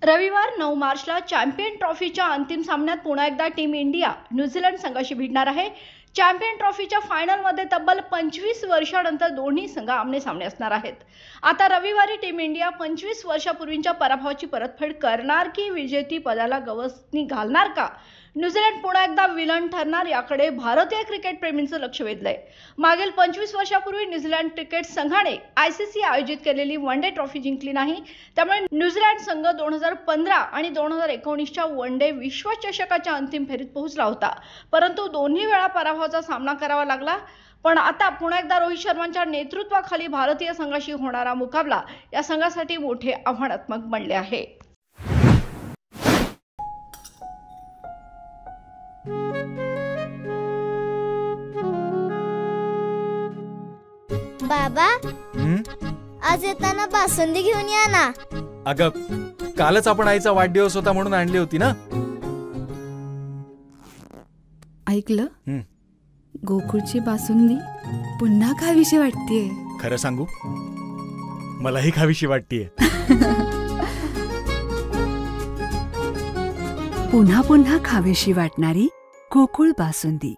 रविवार 9 मार्चला चॅम्पियन ट्रॉफीच्या अंतिम सामन्यात पुन्हा एकदा टीम इंडिया न्यूझीलंड संघाशी भिडणार आहे। चॅम्पियन ट्रॉफीच्या फायनलमध्ये तब्बल 25 वर्षांनंतर दोन्ही संघ आमने-सामने असणार आहेत। आता रविवारी टीम इंडिया 25 वर्षापूर्वीच्या पराभवाची परतफेड करणार की विजेती पदाला गवसणी घालणार का? न्यूझीलंड पुन्हा एकदा विलन ठरणार याकडे भारतीय क्रिकेट प्रेमींचं लक्ष वेधलंय। मागील 25 वर्षापूर्वी न्यूझीलंड क्रिकेट संघाने आयसीसी आयोजित केलेली वन डे ट्रॉफी जिंकली नाही। त्यामुळे न्यूझीलंड संघ 2015 आणि 2019च्या वन डे विश्वचषकाच्या अंतिम फेरीत पोहोचला होता, परंतु दोन्ही वेळा पराभवाचा सामना करावा लागला। पण आता पुन्हा एकदा रोहित शर्मांच्या नेतृत्वाखाली भारतीय संघाशी होणारा मुकाबला या संघासाठी मोठे आव्हानात्मक बनले आहे। बाबा, आज येताना बासुंदी घेऊन या ना। अगं, कालच आपण आईचा वाढदिवस होता म्हणून आणली होती ना। ऐकलं, गोकुळची बासुंदी पुन्हा खावीशी वाटतेय। खरं सांगू, मलाही खावीशी वाटतेय। पुन्हा पुन्हा खावीशी वाटणारी गोकुळ बासुंदी।